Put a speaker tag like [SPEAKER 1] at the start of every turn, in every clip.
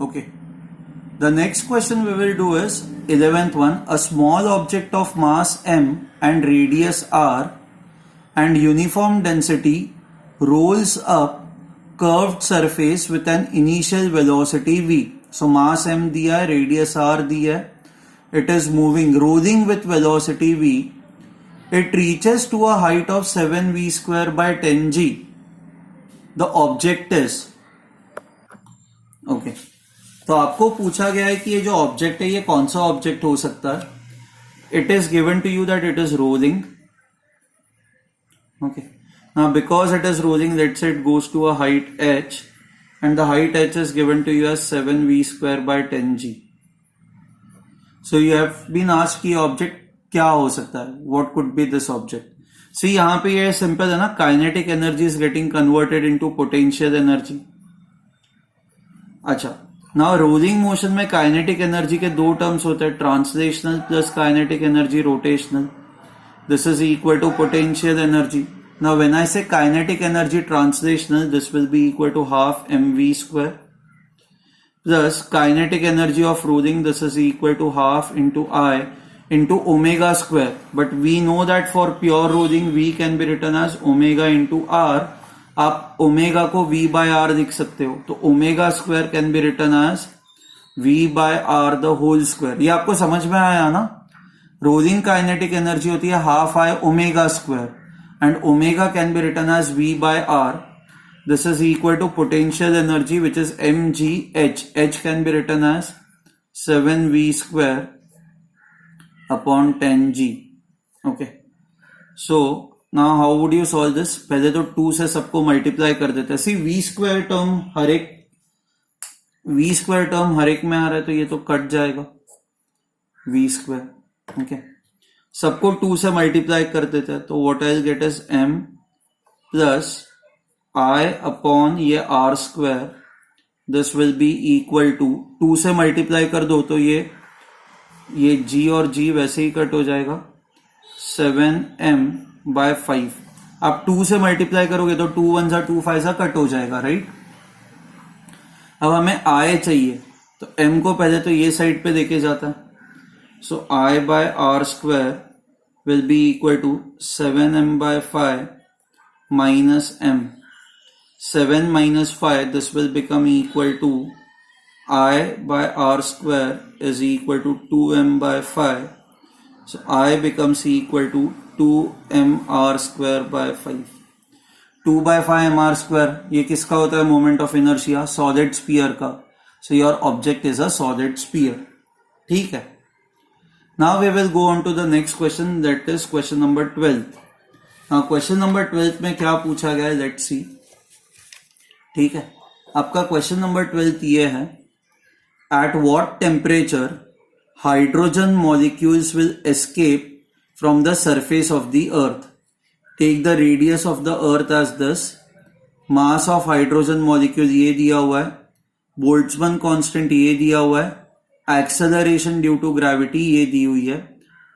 [SPEAKER 1] Okay. The next question we will do is 11th one. A small object of mass m and radius r and uniform density rolls up curved surface with an initial velocity v. So mass m दिया है, radius r दिया है. It is moving, rolling with velocity v. It reaches to a height of 7v square by 10g. The object is. Okay. तो आपको पूछा गया है कि ये जो ऑब्जेक्ट है ये कौन सा ऑब्जेक्ट हो सकता है. It is given to you that it is rolling. Okay. Now because it is rolling, let's say it goes to a height h and the height h is given to you as 7v square by 10g. So you have been asked कि object क्या हो सकता है. What could be this object? See यहाँ पे ये simple है ना, kinetic energy is getting converted into potential energy. अच्छा, नाउ रोलिंग मोशन में काइनेटिक एनर्जी के दो टर्म्स होते हैं, translational plus kinetic energy rotational. This is equal to potential energy. Now when I say kinetic energy translational, this will be equal to half mv square plus kinetic energy of rolling, this is equal to half into I into omega square. But we know that for pure rolling v can be written as omega into r. आप omega को v by r लिख सकते हो, तो omega square can be written as v by r the whole square. ये आपको समझ में आया ना. रोलिंग काइनेटिक एनर्जी होती है half I omega square and omega can be written as v by r. This is equal to potential energy which is mg h. h can be written as 7v square upon 10g. Okay. So now how would you solve this? पहले तो 2 से सबको multiply कर देते हैं. सी v square term हर एक में आ रहा है, तो ये तो कट जाएगा v स्क्वायर. ओके, सबको 2 से मल्टीप्लाई कर देते हैं, तो what I will get is m plus I upon ये r square. This will be equal to 2 से मल्टीप्लाई कर दो तो ये g और g वैसे ही कट हो जाएगा, 7m by 5. आप 2 से मल्टीप्लाई करोगे तो 2 1 जा 2 5 जा कट हो जाएगा, राइट. अब हमें I चाहिए, तो m को पहले तो ये साइड पे देके जाता है. So I by r square will be equal to 7m by 5 minus m. 7 minus 5, this will become equal to I by r square is equal to 2m by 5. So I becomes equal to 2mr square by 5. 2 by 5 mr square, ये किसका होता है? Moment of inertia, solid sphere का. So your object is a solid sphere. ठीक है. Now we will go on to the next question, that is question number 12. Now question number 12 में क्या पूछा गया है, लेट्स सी. ठीक है, आपका क्वेश्चन नंबर 12 ये है, at what temperature hydrogen molecules will escape from the surface of the earth. Take the radius of the earth as this. Mass of hydrogen molecule ये दिया हुआ है, बोल्ट्जमैन कांस्टेंट ये दिया हुआ है, एक्सेलरेशन ड्यू टू ग्रेविटी ये दी हुई है.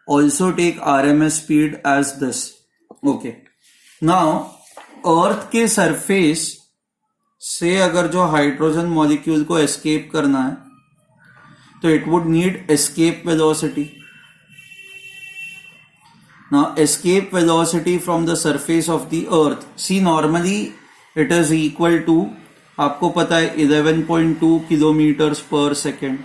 [SPEAKER 1] Also take RMS speed as this. Okay. Now earth के सरफेस से अगर जो हाइड्रोजन मॉलिक्यूल को एस्केप करना है, तो it would need escape velocity. Now escape velocity from the surface of the earth. See normally it is equal to, आपको पता है 11.2 किलोमीटर्स पर सेकेंड.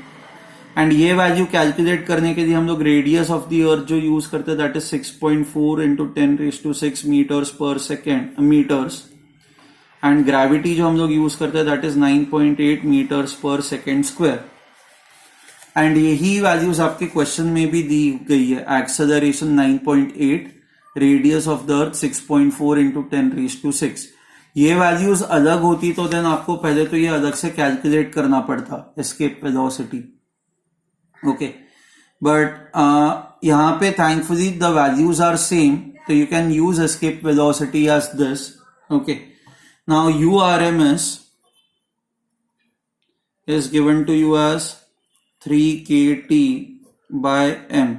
[SPEAKER 1] एंड ये वैल्यू कैलकुलेट करने के लिए हम लोग रेडियस ऑफ द अर्थ जो यूज करते हैं दैट इज 6.4 इंटू 10⁻⁶ मीटर्स पर सेकेंड मीटर्स. एंड ग्रेविटी जो हम लोग यूज करते हैं दैट इज 9.8 मीटर्स पर सेकेंड स्क्वायर. एंड यही वैल्यूज आपके क्वेश्चन में भी दी गई है. Acceleration 9.8, radius of the earth 6.4 into 10⁻⁶. ये वैल्यूज अलग होती तो देन आपको पहले तो ये अलग से कैलकुलेट करना पड़ता एस्केप वेलोसिटी. ओके, बट यहाँ पे thankfully the values are same, तो you can use escape velocity as this. Okay, now URMS is given to you as 3 kT by m.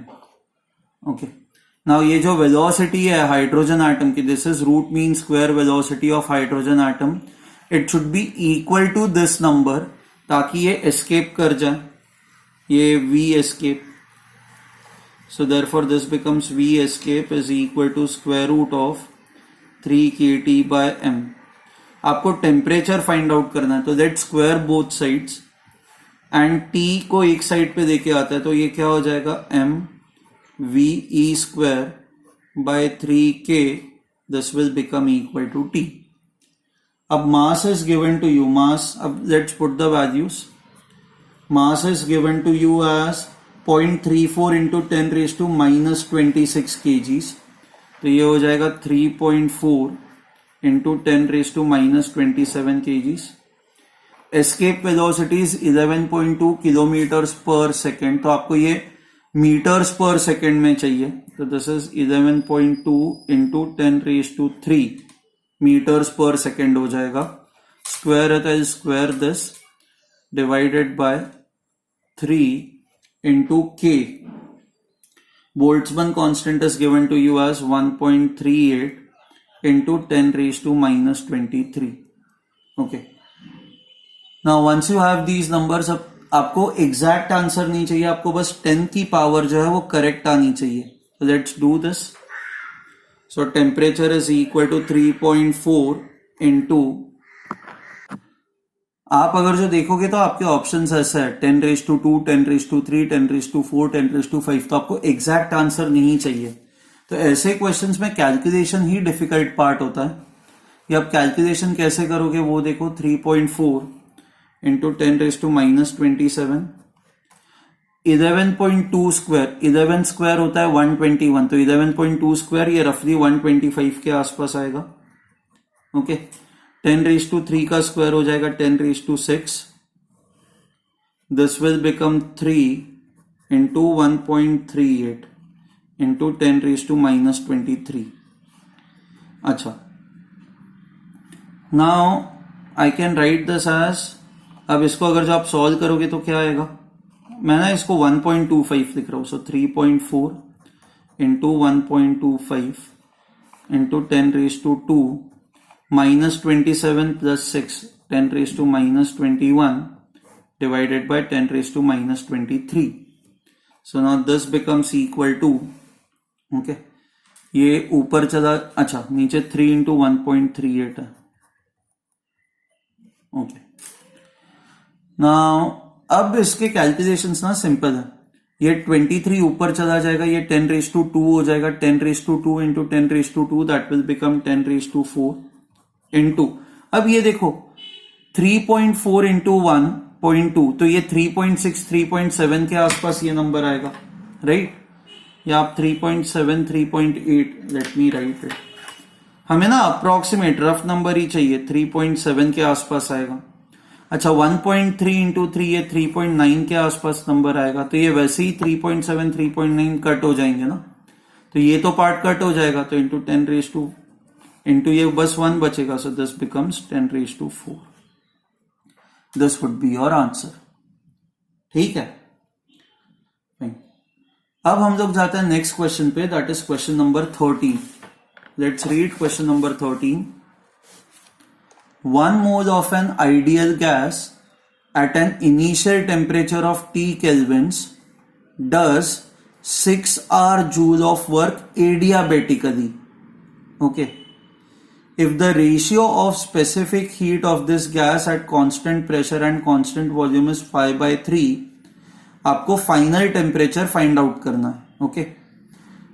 [SPEAKER 1] Okay. Now ये जो वेलोसिटी है hydrogen atom की, this is root mean square velocity of hydrogen atom. It should be equal to this number ताकि ये escape कर जाए, ये V escape. So therefore this becomes V escape is equal to square root of 3 kT by m. आपको temperature find out करना है, तो let square both sides and T को एक साइड पे देके आता है, तो ये क्या हो जाएगा m V E square by 3k. This will become equal to T. अब mass is given to you, mass, अब let's put the values. Mass is given to you as 0.34 into 10 raised to minus 26 kgs. तो ये हो जाएगा 3.4 into 10 raised to minus 27 kgs. Escape velocity is 11.2 kilometers per second. तो आपको ये meters per second में चाहिए. तो this is 11.2 into 10 raised to 3 meters per second हो जाएगा. Square रहता है, square this divided by 3 into k. Boltzmann constant is given to you as 1.38 into 10 raised to minus 23. Okay. Now once you have these numbers, अब आपको exact answer नहीं चाहिए, आपको बस 10 की पावर जो है वो करेक्ट आनी चाहिए. So let's do this. So temperature is equal to 3.4 into, आप अगर जो देखोगे तो आपके ऑप्शंस ऐसा है 10 raised to 2, 10 raised to 3, 10 raised to 4, 10 raised to 5. तो आपको एग्जैक्ट आंसर नहीं चाहिए. तो ऐसे क्वेश्चंस में कैलकुलेशन ही डिफिकल्ट पार्ट होता है. ये आप कैलकुलेशन कैसे करोगे वो देखो. 3.4 into 10 raised to minus 27, 11.2 square, 11 square होता है 121, तो 11.2 स्क्वायर ये रफली 125 के आसपास आएगा. ओके. 10 raised to 3 का स्क्वायर हो जाएगा 10 raised to 6. This will become 3 into 1.38 into 10 raised to minus 23. अच्छा, now I can write this as, अब इसको अगर जो आप सॉल्व करोगे तो क्या आएगा. मैं ना इसको 1.25 लिख रहा हूं. सो 3.4 into 1.25 into 10 raised to 2 minus 27 plus 6, 10 raised to minus 21 divided by 10 raised to minus 23. So now this becomes equal to, okay, ये ऊपर चला, अच्छा नीचे 3 into 1.38 है. ओके. नाउ अब इसके कैलकुलेशंस ना सिंपल है. ये 23 ऊपर चला जाएगा, ये 10 raised to 2 हो जाएगा. 10 raised to 2 into 10 raised to 2 that will become 10 raised to 4 into, अब ये देखो 3.4 into 1.2, तो ये 3.6 3.7 के आसपास ये नंबर आएगा, राइट. या आप 3.7 3.8, लेट मी राइट इट. हमें ना अप्रोक्सीमेट रफ नंबर ही चाहिए, 3.7 के आसपास आएगा. अच्छा 1.3 into 3 ये 3.9 के आसपास नंबर आएगा. तो ये वैसे ही 3.7 3.9 कट हो जाएंगे ना, तो ये तो पार्ट कट हो जाएगा. तो इंटू 10 raised to, इंटू ये बस 1 बचेगा. So this becomes 10 raised to 4. This would be your answer. ठीक है. अब हम लोग जाते हैं नेक्स्ट क्वेश्चन पे, that is question number 13. Let's read question number 13. 1 mole of an ideal gas at an initial temperature of T kelvins does 6 joule of work adiabatically. Okay. If the ratio of specific heat of this gas at constant pressure and constant volume is 5/3, आपको final temperature find out करना है. Okay.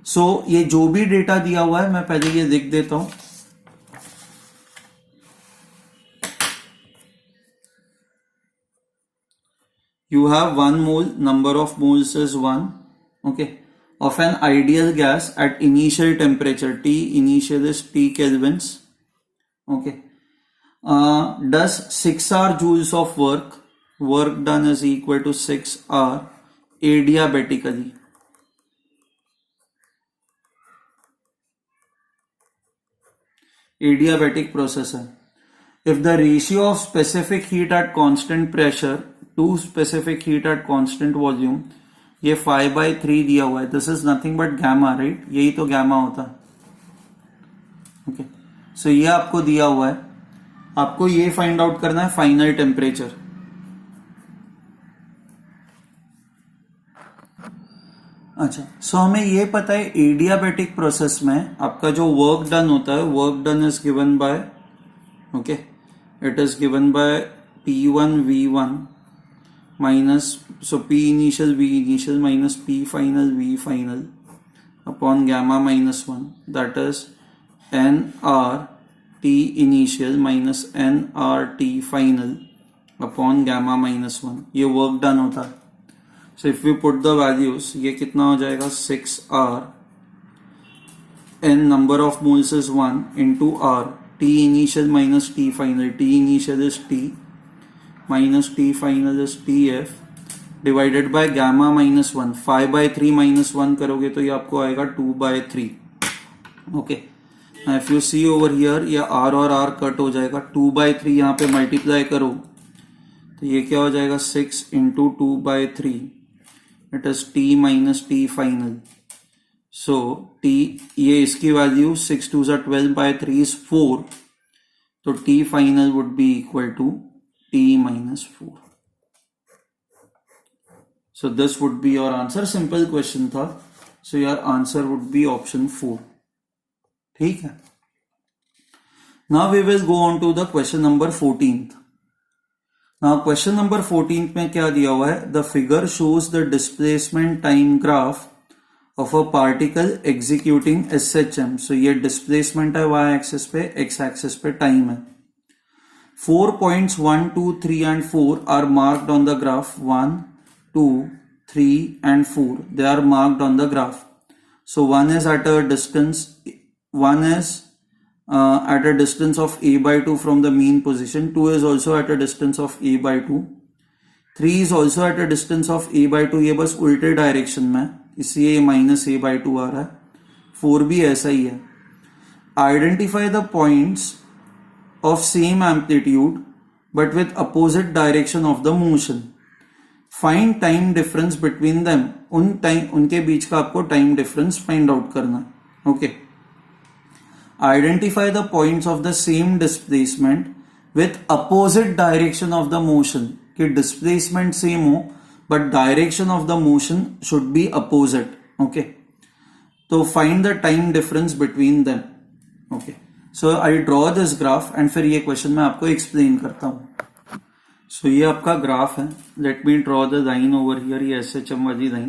[SPEAKER 1] सो ये जो भी data दिया हुआ है मैं पहले ये लिख देता हूं. You have 1 mole, number of moles is 1, okay, of an ideal gas at initial temperature. T initial is T kelvins, okay. Does 6 joules of work. Work done is equal to 6 adiabatically. Adiabatic process है. If the ratio of specific heat at constant pressure to specific heat at constant volume, ये 5/3 दिया हुआ है. This is nothing but gamma, right. यही तो gamma होता है. Okay. सो ये आपको दिया हुआ है, आपको ये फाइंड आउट करना है फाइनल टेम्परेचर. अच्छा, सो हमें ये पता है एडियाबेटिक प्रोसेस में आपका जो वर्क डन होता है, work done is given by, okay, it is given by P1 V1 minus, so P initial V initial minus P final V final upon gamma minus 1, that is NR T initial minus NR T final upon gamma minus 1, ये work done होता है. So if we put the values, ये कितना हो जाएगा 6R, N number of moles is 1 into R, T initial minus T final, T initial is T minus T final is TF divided by gamma minus 1. 5/3 minus 1 करोगे तो ये आपको आएगा 2/3. Okay, if you see over here ये R और R cut हो जाएगा. 2/3 यहाँ पे मल्टीप्लाई करो तो ये क्या हो जाएगा 6 into 2/3, it is T minus T final. So T, ये इसकी वैल्यू 6 2 12/3 इज 4, तो T final would be equal to T minus 4. So this would be your answer. Simple question था. So your answer would be option 4. ठीक है. Now we will go on to the question number 14th. Now question number 14th में क्या दिया हुआ है? The figure shows the displacement time graph of a particle executing SHM. So ये displacement है y axis पे, x axis पे time है. 4 points 1, 2, 3 and 4 are marked on the graph. 1, 2, 3 and 4. They are marked on the graph. So one is at a distance, one is at a distance of a/2 from the mean position. 2 is also at a distance of a/2. 3 is also at a distance of a/2. ये बस उल्टे direction में, इसलिए ये minus a/2 आ रहा है. 4 भी ऐसा ही है. Identify the points of same amplitude but with opposite direction of the motion. Find time difference between them. उनके बीच का आपको time difference find out करना. Okay. Identify the points of the same displacement with opposite direction of the motion. कि displacement same हो but direction of the motion should be opposite. Okay. तो find the time difference between them. Okay. So I draw this graph and फिर ये question मैं आपको explain करता हूँ. So ये आपका ग्राफ है. Let me draw the line over here. ये SHM वाली लाइन,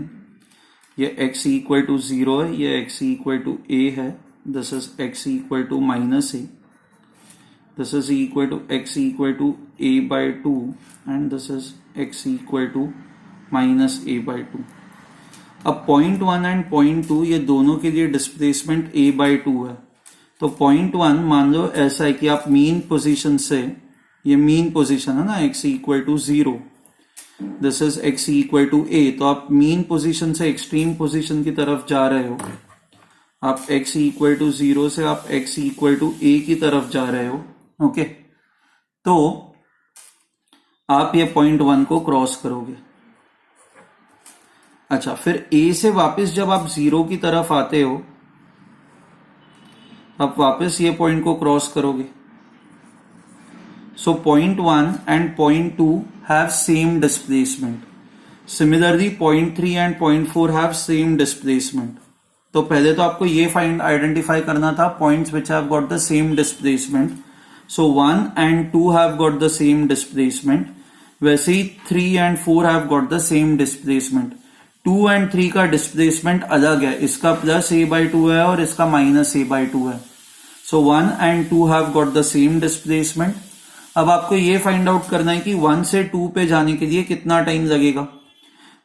[SPEAKER 1] ये x equal to 0 है, ये x equal to a है. This is x equal to minus a. This is equal to x equal to a/2 and this is x equal to minus a/2. अब point 1 and point 2 ये दोनों के लिए displacement a/2 है. तो point 1 मान लो ऐसा है कि आप मीन पोजीशन से, ये मीन पोजीशन है ना, x equal to 0, this is x equal to a, तो आप मीन पोजीशन से एक्सट्रीम पोजीशन की तरफ जा रहे हो. आप x इक्वल टू 0 से आप x इक्वल टू a की तरफ जा रहे हो. ओके, तो आप ये पॉइंट 1 को क्रॉस करोगे. अच्छा, फिर a से वापस जब आप 0 की तरफ आते हो, आप वापस ये पॉइंट को क्रॉस करोगे. So point 1 and point 2 have same displacement. Similarly point 3 and point 4 have same displacement. तो पहले तो आपको ये आइडेंटिफाई करना था points which have got the same displacement. So 1 and 2 have got the same displacement. वैसे ही 3 and 4 have got the same displacement. 2 and 3 का displacement अलग है, इसका प्लस a/2 है और इसका माइनस a/2 है. So 1 and 2 have got the same displacement. अब आपको ये फाइंड आउट करना है कि 1 से 2 पे जाने के लिए कितना टाइम लगेगा.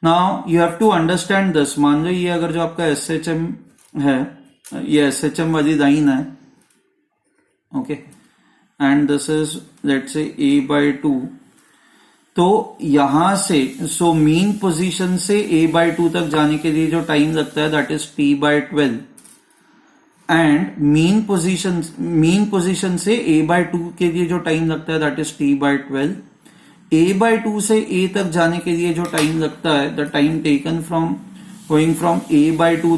[SPEAKER 1] Now you have to understand this. मान लो ये अगर जो आपका SHM है, ये SHM वाली लाइन है, okay, and this is let's say a/2. तो यहां से सो मीन पोजीशन से a/2 तक जाने के लिए जो टाइम लगता है that is T/12. And mean position से a/2 के लिए जो टाइम लगता है दैट इज T/12. a/2 से a तक जाने के लिए जो टाइम लगता है, the time taken from going from a/2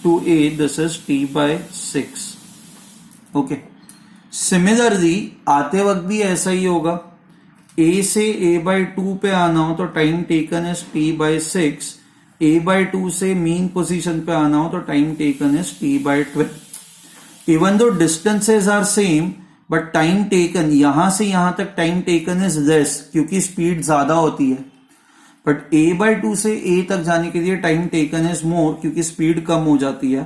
[SPEAKER 1] to a, this is T/6. Okay, similarly आते वक्त भी ऐसा ही होगा. a से a/2 पे आना हो तो time taken is T/6. a/2 से मीन पोजीशन पे आना हो तो time taken is t/12। Even though distances are same but time taken यहां से यहां तक टाइम टेकन इज लेस क्योंकि स्पीड ज्यादा होती है, बट a/2 से a तक जाने के लिए टाइम टेकन इज मोर क्योंकि स्पीड कम हो जाती है।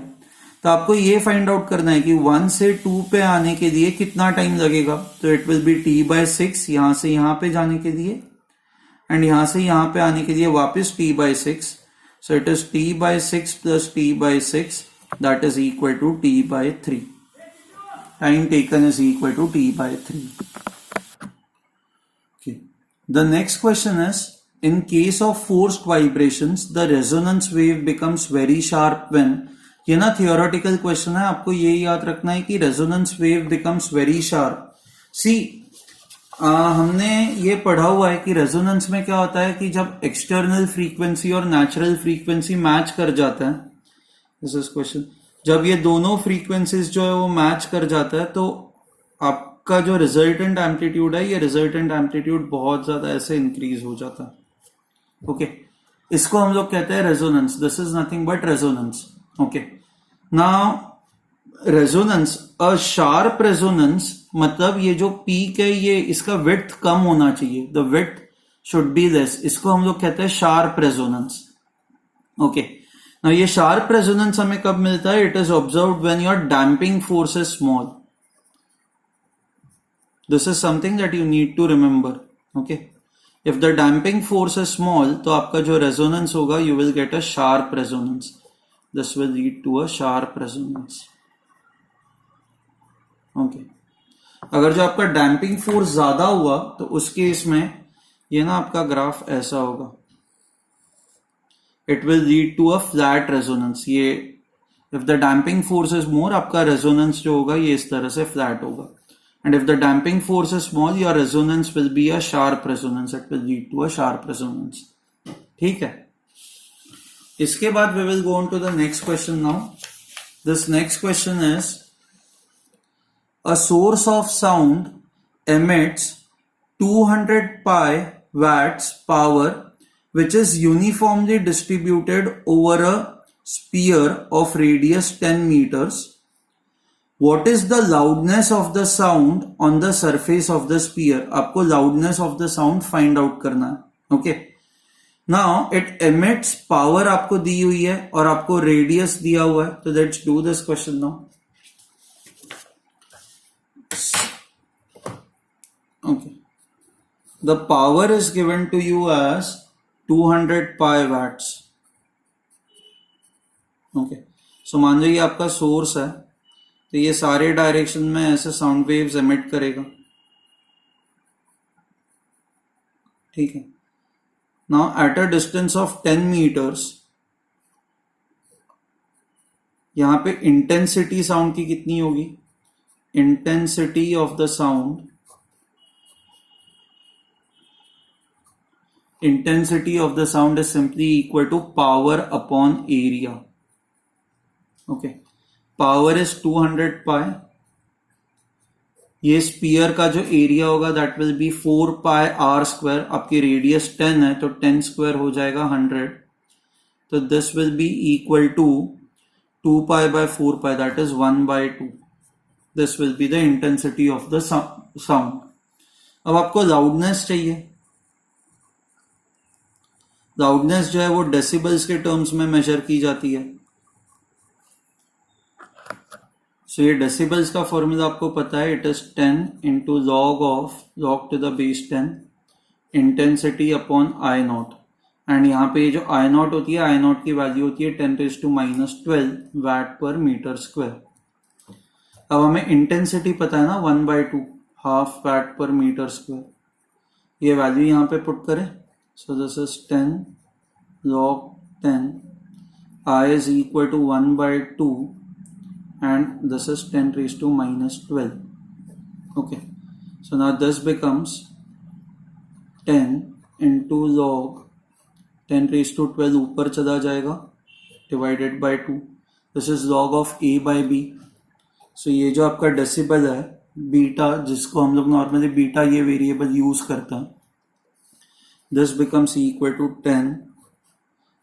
[SPEAKER 1] तो आपको ये फाइंड आउट करना है कि 1 से 2 पे आने के लिए कितना टाइम लगेगा। तो इट विल बी t/6 यहां से यहां पे जाने के लिए, एंड यहां से यहां पे आने के लिए वापस t/6। So it is t/6 plus t/6 that is equal to t/3। Time taken is equal to t/3। The next question is, in case of forced vibrations, the resonance wave becomes very sharp when, ये ना theoretical question है, आपको ये याद रखना है कि resonance wave becomes very sharp. See हमने ये पढ़ा हुआ है कि रेजोनेंस में क्या होता है कि जब एक्सटर्नल फ्रीक्वेंसी और नेचुरल फ्रीक्वेंसी मैच कर जाता है, दिस इज क्वेश्चन, जब ये दोनों फ्रीक्वेंसीज जो है वो मैच कर जाता है तो आपका जो रिजल्टेंट एम्पलीट्यूड है, ये रिजल्टेंट एम्पलीट्यूड बहुत ज्यादा ऐसे इंक्रीज हो जाता है। ओके, इसको हम लोग कहते हैं resonance. This is nothing but resonance. Okay, now resonance, a sharp resonance मतलब ये जो पीक है ये इसका विड्थ कम होना चाहिए, the width should be less, इसको हम लोग कहते हैं शार्प रेजोनेंस। ओके, नाउ ये शार्प रेजोनेंस हमें कब मिलता है? It is observed when your damping force is small. This is something that you need to remember. Okay, if the damping force is small तो आपका जो रेजोनेंस होगा you will get a sharp resonance. This will lead to a sharp resonance. Okay. अगर जो आपका damping force ज्यादा हुआ तो उस केस में ये ना आपका ग्राफ ऐसा होगा, it will lead to a flat resonance. ये if the damping force is more, आपका रेजोनेंस जो होगा ये इस तरह से फ्लैट होगा, and if the damping force is small your resonance will be a sharp resonance, it will lead to a sharp resonance. ठीक है, इसके बाद we will go on to the next question now. This next question is, a source of sound emits 200 pi watts power which is uniformly distributed over a sphere of radius 10 meters. What is the loudness of the sound on the surface of the sphere? आपको loudness of the sound find out करना है। Okay. Now it emits, power आपको दी हुई है और आपको radius दिया हुआ है, तो let's do this question now. Okay, the power is given to you as 200 pi watts. Okay, so मान लो ये आपका सोर्स है, तो ये सारे डायरेक्शन में ऐसे साउंड वेव्स एमिट करेगा। ठीक है, now at a distance of 10 meters, यहां पे इंटेंसिटी साउंड की कितनी होगी? Intensity of the sound, intensity of the sound is simply equal to power upon area. Okay, power is 200 pi, ये स्पीयर का जो एरिया होगा that will be 4 pi r square. आपकी रेडियस 10 है तो 10 स्क्वायर हो जाएगा 100, तो this will be equal to 2 pi by 4 pi that is 1/2। This will be the intensity of the sound. अब आपको लाउडनेस चाहिए। लाउडनेस जो है वो डेसिबल्स के टर्म्स में मेजर की जाती है। सो ये डेसिबल्स का फॉर्मूला आपको पता है, it is 10 into log to the base 10 intensity upon I naught, and यहाँ पे ये जो आई नॉट होती है, आई नॉट की वैल्यू होती है 10⁻⁻12 वैट पर मीटर स्क्वायर। अब हमें इंटेंसिटी पता है ना 1/2, हाफ वैट पर मीटर स्क्वायर। ये वैल्यू यहाँ पे पुट करें, सो this is 10 log 10, I is equal to 1/2 and this is 10⁻⁻12. Okay, so now this becomes 10 into log 10⁻12 ऊपर चला जाएगा divided by 2। This is log of a by b। So ये जो आपका डेसिबल है बीटा, जिसको हम लोग नॉर्मली बीटा ये वेरिएबल यूज करते हैं, this becomes equal to 10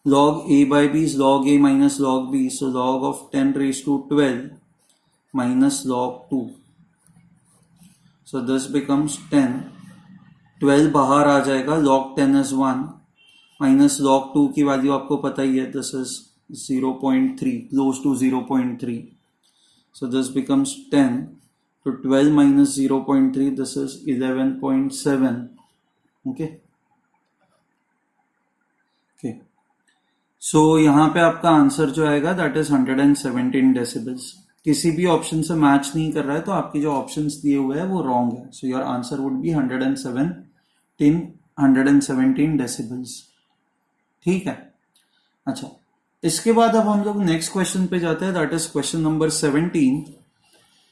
[SPEAKER 1] log a by b is log a minus log b, so log of 10 raised to 12 minus log 2. So this becomes 10. 12 बाहर आ जाएगा, log 10 is 1 minus log 2 की value आपको पता ही है, this is 0.3, close to 0.3. So this becomes 10. So 12 minus 0.3, this is 11.7. Okay. Okay. So यहाँ पे आपका answer जो आएगा दैट इज 117 डेसिबल्स. किसी भी ऑप्शन से मैच नहीं कर रहा है तो आपकी जो ऑप्शंस दिए हुए हैं वो रॉन्ग है. So your answer would be 117 decibels. ठीक है. अच्छा, इसके बाद अब हम लोग नेक्स्ट क्वेश्चन पे जाते हैं, that is question number 17.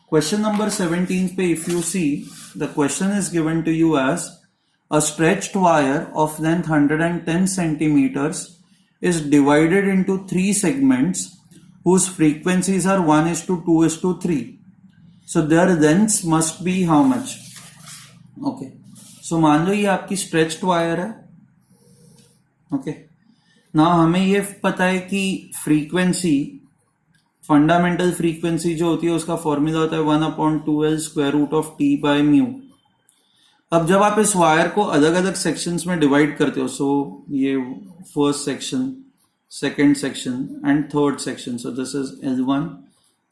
[SPEAKER 1] Question number 17 पे if you see the question is given to you as a stretched wire of length 110 centimeters is divided into 3 segments whose frequencies are 1:2:3. So their lengths must be how much? Okay. So मान लो ये आपकी stretched wire है. Okay. Now हमें ये पता है कि frequency, fundamental frequency जो होती है उसका फॉर्मूला होता है 1/2L square root of T by mu. अब जब आप इस वायर को अलग अलग सेक्शंस में डिवाइड करते हो, सो ये first section, second section and third section, so this is L1,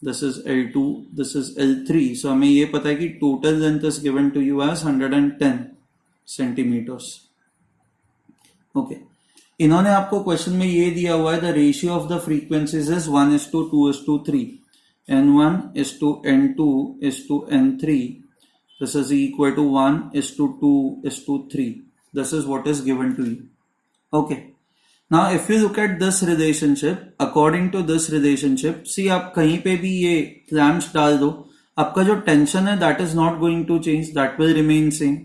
[SPEAKER 1] this is L2, this is L3. So हमें ये पता है कि total length is given to you as 110 centimetres. Okay. इन्होंने आपको क्वेश्चन में ये दिया हुआ है the ratio of the frequencies is 1:2:3. N1 is to N2 is to N3. This is equal to 1:2:3. This is what is given to you. Okay. Now if you look at this relationship, according to this relationship, see आप कहीं पे भी ये clamps डाल दो, आपका जो tension है that is not going to change, that will remain same.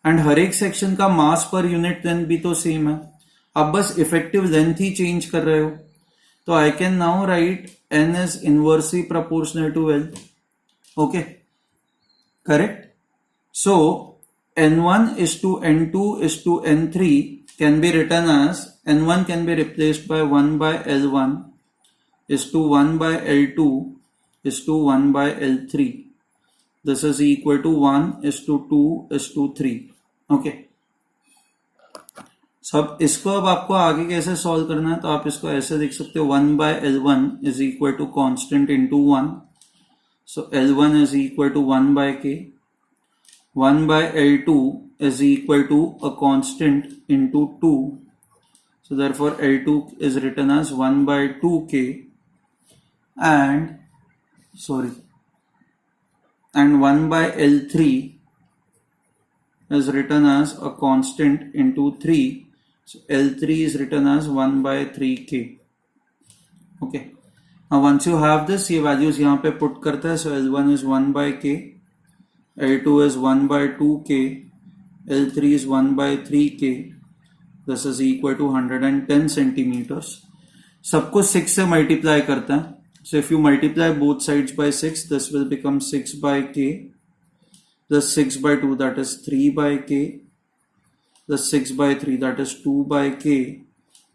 [SPEAKER 1] And हर एक सेक्शन का मास पर यूनिट लेंथ भी तो सेम है, आप बस इफेक्टिव लेंथ ही चेंज कर रहे हो. तो I can now write N is inversely proportional to L. Okay. Correct. So N1 is to N2 is to N3 can be written as N1 can be replaced by 1 by L1 is to 1 by L2 is to 1 by L3. This is equal to 1 is to 2 is to 3. Okay. So अब इसको अब आपको आगे कैसे solve करना है, तो आप इसको ऐसे देख सकते हो 1 by L1 is equal to constant into 1. So L1 is equal to 1 by K. 1 by L2 is equal to a constant into 2. So therefore L2 is written as 1 by 2K and 1 by L3 is written as a constant into 3. So L3 is written as 1 by 3K. Okay. Now once you have this, ये values यहाँ पे put करता है. So L1 is 1 by K, L2 is 1 by 2K, L3 is 1 by 3K. This is equal to 110 centimeters. सबको 6 से multiply करता है. So if you multiply both sides by 6, this will become 6 by K plus 6 by 2, that is 3 by K plus 6 by 3, that is 2 by K.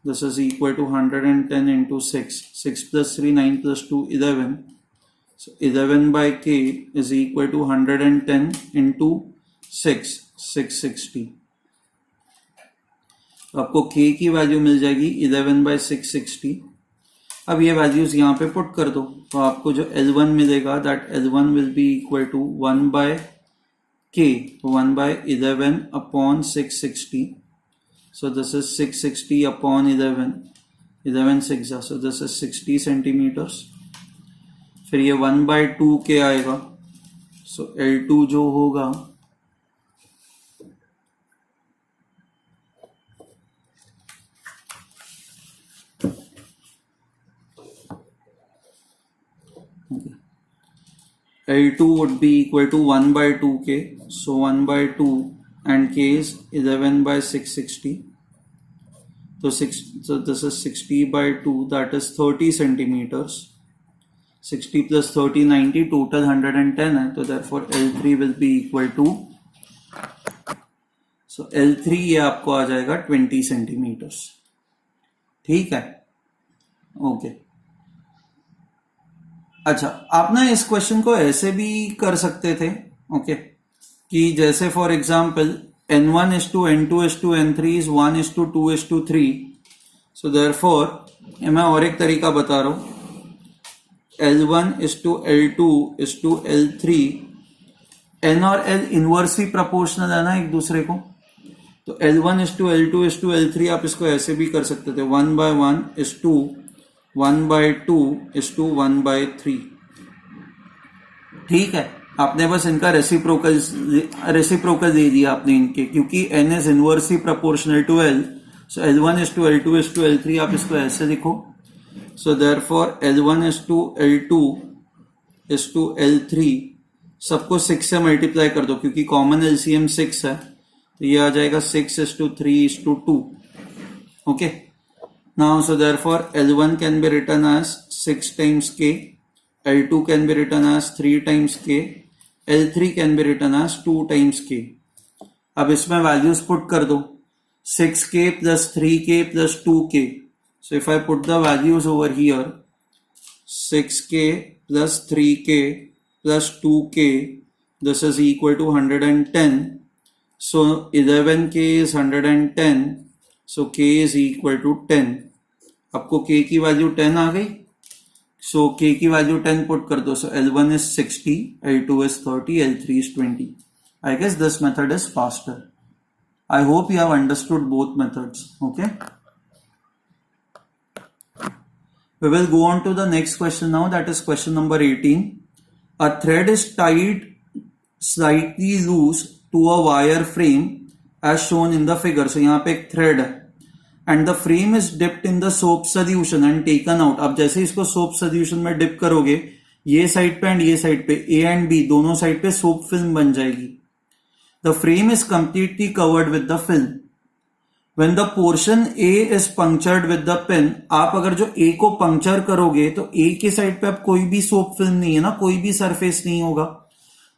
[SPEAKER 1] This is equal to 110 into 6. 6 plus 3, 9 plus 2, 11. So 11 by K is equal to 110 into 6, 660. आपको K की value मिल जाएगी 11 by 660. अब ये values यहाँ पे put कर दो, तो आपको जो L1 मिलेगा that L1 will be equal to 1 by K, 1 by 11 upon 660. So this is 660 upon 11, 11 6, so this is 60 centimeters. फिर ये 1 by 2K आएगा. So L2 जो होगा L2 would be equal to 1 by 2K. So 1 by 2 and K is 11 by 660. So this is 60 by 2, that is 30 centimeters. 60 plus 30, 90, total 110 है. तो therefore L3 will be equal to, so L3 ये आपको आ जाएगा 20 centimeters. ठीक है, okay. अच्छा, आप ना इस क्वेश्चन को ऐसे भी कर सकते थे, ओके, कि जैसे for example n1:n2:n3 is 1:2:3, so therefore मैं और एक तरीका बता रहा हूं, L1:L2:L3, n और l इनवर्सली प्रोपोर्शनल है ना एक दूसरे को, तो L1:L2:L3 आप इसको ऐसे भी कर सकते थे, 1/1:1/2:1/3, ठीक है। आपने बस इनका रेसिप्रोकल दे दिया आपने इनके, क्योंकि n is inversely proportional to l, so L1:L2:L3 आप इसको ऐसे लिखो, सो देयरफॉर L1:L2:L3 सबको 6 से मल्टीप्लाई कर दो, क्योंकि कॉमन एलसीएम 6 है, तो ये आ जाएगा 6:3:2, okay. Now so therefore L1 can be written as 6 times k, L2 can be written as 3 times k, L3 can be written as 2 times k। अब इसमें वैल्यूज पुट कर दो, 6k plus 3k plus 2k, so if I put the values over here, 6k plus 3k plus 2k, this is equal to 110, so 11k is 110, so k is equal to 10। आपको k की value 10 आ गई, so k की value 10 put कर दो, so L1 is 60, L2 is 30, L3 is 20। I guess this method is faster. I hope you have understood both methods, okay? We will go on to the next question now, that is question number 18. A thread is tied slightly loose to a wire frame as shown in the figure. So यहाँ पे एक thread है and the frame is dipped in the soap solution and taken out. अब जैसे इसको soap solution में dip करोगे, ये साइड पे एंड ये साइड पे, A and B दोनों साइड पे soap film बन जाएगी। The frame is completely covered with the film. When the portion A is punctured with the pin, आप अगर जो A को पंक्चर करोगे तो A के साइड पे अब कोई भी सोप फिल्म नहीं है ना, कोई भी सरफेस नहीं होगा,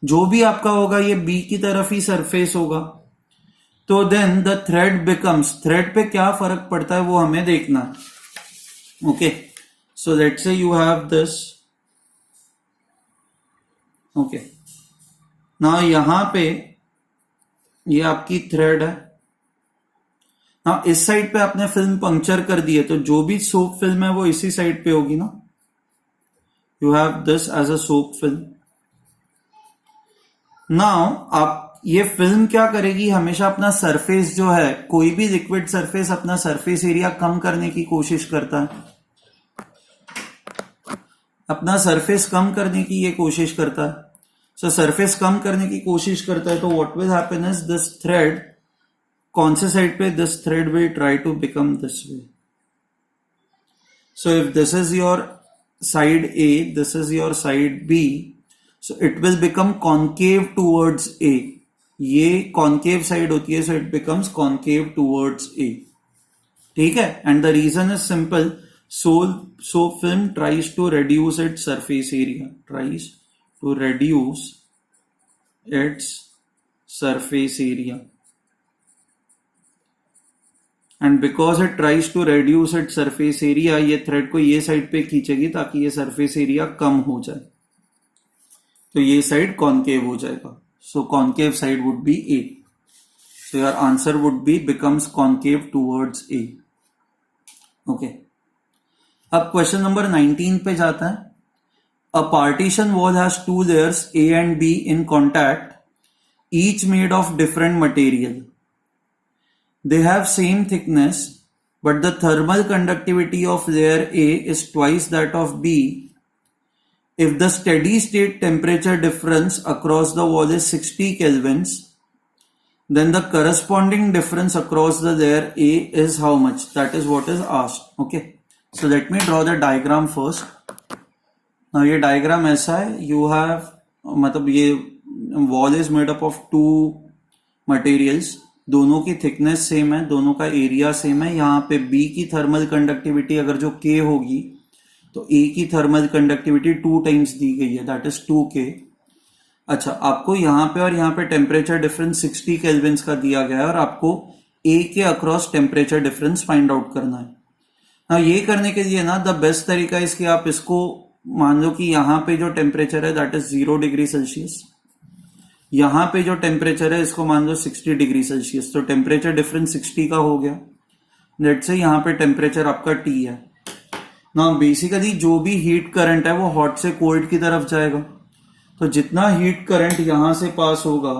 [SPEAKER 1] जो भी आपका होगा ये B की तरफ ही सरफेस होगा। तो then the thread becomes, thread पे क्या फर्क पड़ता है वो हमें देखना है, okay. So let's say you have this, okay. ना यहां पे ये आपकी थ्रेड है, हाँ इस साइड पे आपने फिल्म पंक्चर कर दी है, तो जो भी सोप फिल्म है वो इसी साइड पे होगी ना, you have this as a soap film. Now आप ये फिल्म क्या करेगी, हमेशा अपना सरफेस जो है, कोई भी लिक्विड सरफेस अपना सरफेस एरिया कम करने की कोशिश करता है, अपना सरफेस कम करने की ये कोशिश करता है। सो सरफेस कम करने की कोशिश करता है, तो what will happen is this thread, कौन से साइड पे, this thread will try to become this way. So if this is your side A, this is your side B, so it will become concave towards A। ये concave side होती है, so it becomes concave towards A, ठीक है। And the reason is simple, soap film tries to reduce its surface area, tries to reduce its surface area, and because it tries to reduce its surface area, ये thread को ये side पे खींचेगी ताकि ये surface area कम हो जाए, तो ये साइड कॉन्केव हो जाएगा। So concave side would be A, so your answer would be becomes concave towards A, okay। अब क्वेश्चन नंबर 19 पे जाता है। A partition wall has 2 layers A and B in contact, each made of different material. They have same thickness, but the thermal conductivity of layer A is twice that of B. If the steady state temperature difference across the wall is 60 kelvins, then the corresponding difference across the layer A is how much? That is what is asked, okay। So let me draw the diagram first. Now ये diagram ऐसा है, you have, मतलब ये wall is made up of 2 materials, दोनों की thickness same है, दोनों का area same है। यहाँ पे B की thermal conductivity अगर जो K होगी, तो A की thermal conductivity 2 times दी गई है, that is 2K। अच्छा, आपको यहाँ पे और यहाँ पे टेम्परेचर डिफरेंस 60 केल्विन्स का दिया गया है और आपको A के across temperature difference find out करना है। ना ये करने के लिए ना द बेस्ट तरीका है कि आप इसको मान लो कि यहाँ पे जो टेम्परेचर है दैट इज 0 डिग्री सेल्सियस, यहाँ पे जो टेम्परेचर है इसको मान लो 60 डिग्री सेल्सियस, तो टेम्परेचर डिफरेंस 60 का हो गया। लेट्स से यहाँ पे टेम्परेचर आपका T है ना। बेसिकली जो भी हीट करंट है वो हॉट से कोल्ड की तरफ जाएगा, तो जितना हीट करंट यहां से पास होगा,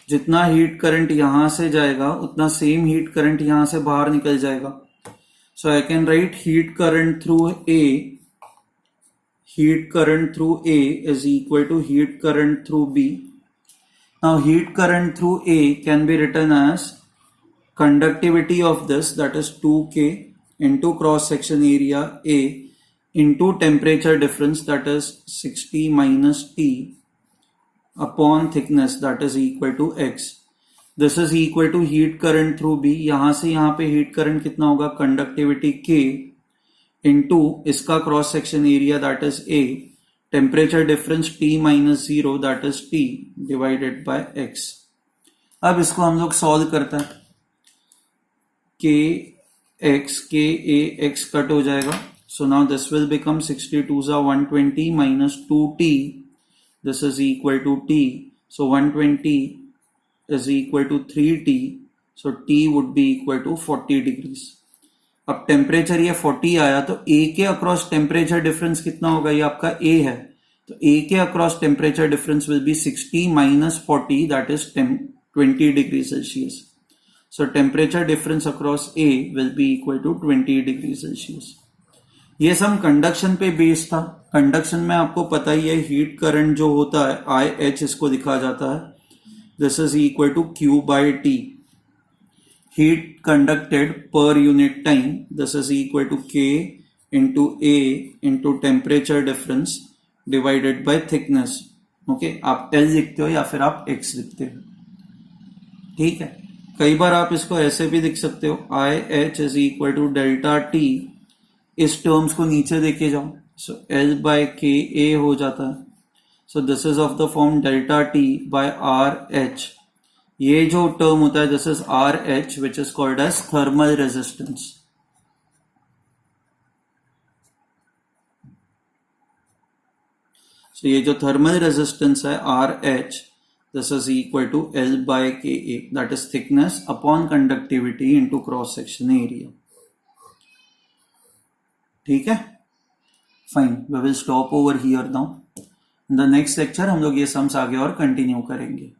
[SPEAKER 1] जितना हीट करंट यहां से जाएगा उतना सेम हीट करंट यहां से बाहर निकल जाएगा। So I can write heat current through A is equal to heat current through B. Now heat current through A can be written as conductivity of this, that is 2K into cross section area A into temperature difference, that is 60 minus T upon thickness, that is equal to X. This is equal to heat current through B. यहां से यहां पे heat current कितना होगा, conductivity K into इसका cross section area that is A, temperature difference T minus 0 that is T divided by X. अब इसको हम लोग solve करते हैं। K A X कट हो जाएगा। So now this will become 62 120 minus 2T. This is equal to T. So 120 is equal to 3T. So T would be equal to 40 degrees. अब temperature ये 40 आया तो A के across temperature difference कितना होगा, ये आपका A है, तो A के across temperature difference will be 60 minus 40 that is 20 degree Celsius. So temperature difference across A will be equal to 20 degree Celsius. ये सब कंडक्शन पे बेस्ड था। कंडक्शन में आपको पता ही है हीट करंट जो होता है IH इसको लिखा जाता है, this is equal to Q by T, heat conducted per unit time, this is equal to K into A into temperature difference divided by thickness. Okay, आप L लिखते हो या फिर आप X लिखते हो, ठीक है। कई बार आप इसको ऐसे भी लिख सकते हो, IH is equal to delta T, इस टर्म्स को नीचे देके जाओ, सो L बाय के ए हो जाता है। So this is of the form delta T by RH। ये जो टर्म होता है this is RH which is called as thermal resistance. So ये जो थर्मल रेजिस्टेंस है RH, this is equal to L by K A, that is thickness upon conductivity into cross section area, ठीक है। Fine, we will stop over here now. In the next lecture हम लोग ये sums आगे और continue करेंगे।